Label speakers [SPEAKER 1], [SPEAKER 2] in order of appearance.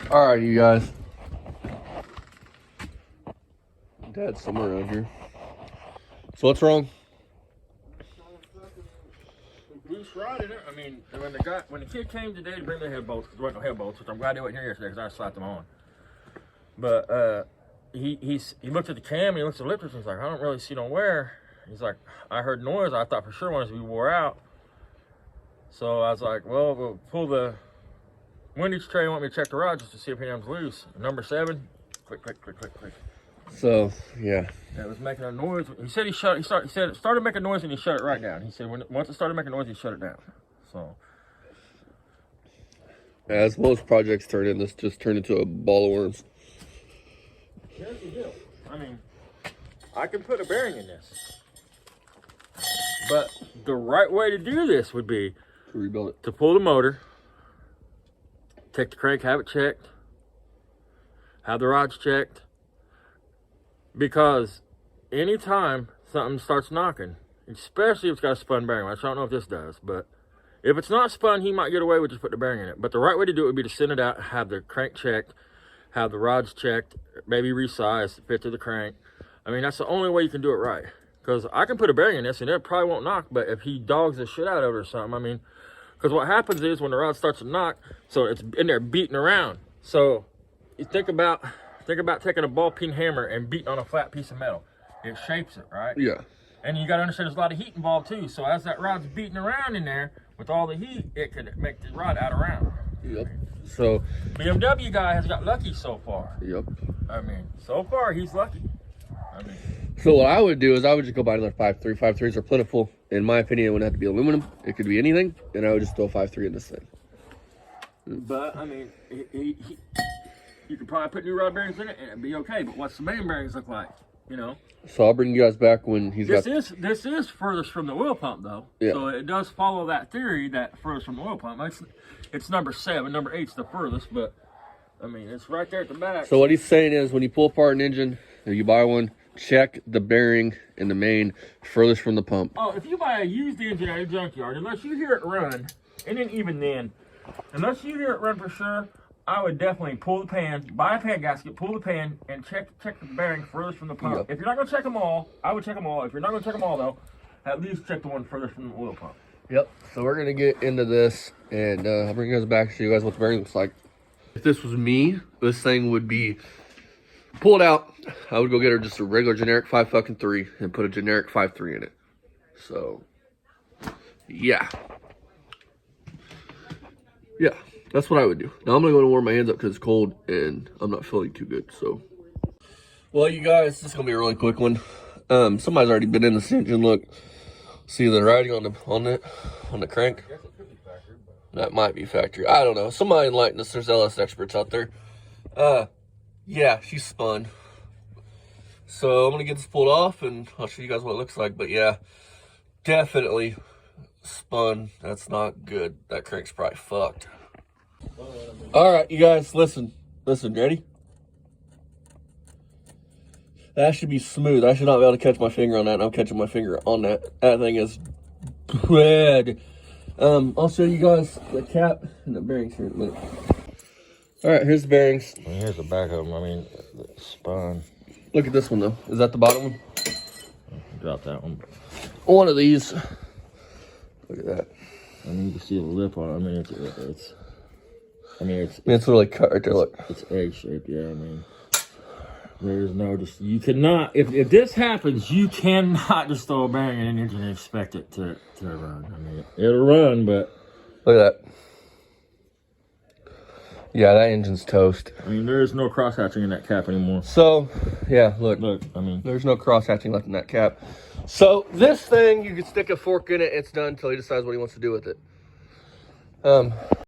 [SPEAKER 1] All right, you guys. Dad's somewhere around here. So what's wrong?
[SPEAKER 2] Loose rod in it. I mean, when the kid came today to bring the head bolts, because there wasn't no head bolts, which I'm glad they weren't here yesterday because I slapped them on. But he looked at the cam and he looked at the lifters and he's like, I don't really see no wear. He's like, I heard noise. I thought for sure one of we wore out. So I was like, well, we'll pull the windage tray. Want me to check the rod just to see if any of them's loose. Number 7, click, click, click, click, click.
[SPEAKER 1] So yeah,
[SPEAKER 2] it was making a noise. He said he said it started making noise and he shut it right down. He said once it started making noise, he shut it down. So
[SPEAKER 1] as most projects turn in, this just turned into a ball of worms.
[SPEAKER 2] Here's the deal. I mean, I can put a bearing in this, but the right way to do this would be
[SPEAKER 1] to rebuild it.
[SPEAKER 2] To pull the motor, take the crank, have it checked, have the rods checked, because anytime something starts knocking, especially if it's got a spun bearing, which I don't know if this does, but if it's not spun, he might get away with just putting the bearing in it. But the right way to do it would be to send it out, have the crank checked, have the rods checked, maybe resized, fit to the crank. I mean, that's the only way you can do it right. Because I can put a bearing in this and it probably won't knock, but if he dogs the shit out of it or something, I mean, because what happens is when the rod starts to knock, so it's in there beating around. So you think about taking a ball peen hammer and beating on a flat piece of metal. It shapes it, right?
[SPEAKER 1] Yeah.
[SPEAKER 2] And you got to understand there's a lot of heat involved too. So as that rod's beating around in there with all the heat, it could make the rod out of round.
[SPEAKER 1] Yep. So
[SPEAKER 2] BMW guy has got lucky so far.
[SPEAKER 1] Yep.
[SPEAKER 2] I mean, so far he's lucky. I mean,
[SPEAKER 1] so what I would do is I would just go buy another 5.3. 5.3s are plentiful. In my opinion, it wouldn't have to be aluminum. It could be anything, and I would just throw 5.3 in this thing.
[SPEAKER 2] But I mean, you could probably put new rod bearings in it and it'd be okay. But what's the main bearings look like? You know. So
[SPEAKER 1] I'll bring you guys back when he's got.
[SPEAKER 2] This is furthest from the oil pump though.
[SPEAKER 1] Yeah.
[SPEAKER 2] So it does follow that theory that furthest from the oil pump. It's number 7. Number 8's the furthest, but I mean it's right there at the back.
[SPEAKER 1] So what he's saying is, when you pull apart an engine, if you buy one, check the bearing in the main furthest from the pump.
[SPEAKER 2] Oh, if you buy a used engine at a junkyard, unless you hear it run, and then even then, unless you hear it run for sure, I would definitely pull the pan, buy a pan gasket, pull the pan, and check the bearing furthest from the pump. Yep. If you're not going to check them all, I would check them all. If you're not going to check them all, though, at least check the one furthest from the oil pump.
[SPEAKER 1] Yep. So we're going to get into this, and I'll bring you guys back to show you guys what the bearing looks like. If this was me, this thing would be pulled out. I would go get her just a regular generic 5.3 and put a generic 5.3 in it. So, yeah. Yeah. That's what I would do. Now I'm going to go and warm my hands up because it's cold and I'm not feeling too good. So, well, you guys, this is going to be a really quick one. Somebody's already been in this engine. Look, see the writing on the crank. That might be factory. I don't know. Somebody enlighten us. There's LS experts out there. Yeah, she's spun. So I'm going to get this pulled off and I'll show you guys what it looks like. But yeah, definitely spun. That's not good. That crank's probably fucked. All right, you guys, listen, ready? That should be smooth. I should not be able to catch my finger on that, and I'm catching my finger on that. That thing is bad. I'll show you guys the cap and the bearings here in a minute. All right, here's the bearings.
[SPEAKER 2] I mean, here's the back of them. I mean, the spine.
[SPEAKER 1] Look at this one, though. Is that the bottom one?
[SPEAKER 2] Drop that one.
[SPEAKER 1] One of these. Look at that.
[SPEAKER 2] I mean, you can see the lip on it. I mean,
[SPEAKER 1] it's really cut right there, look.
[SPEAKER 2] It's egg-shaped, yeah, I mean. There's no, you cannot, if this happens, you cannot just throw a bearing in an engine and expect it to run. I mean, it'll run, but.
[SPEAKER 1] Look at that. Yeah, that engine's toast.
[SPEAKER 2] I mean, there's no cross-hatching in that cap anymore.
[SPEAKER 1] So, yeah, look,
[SPEAKER 2] I mean.
[SPEAKER 1] There's no cross-hatching left in that cap. So, this thing, you can stick a fork in it, it's done until he decides what he wants to do with it.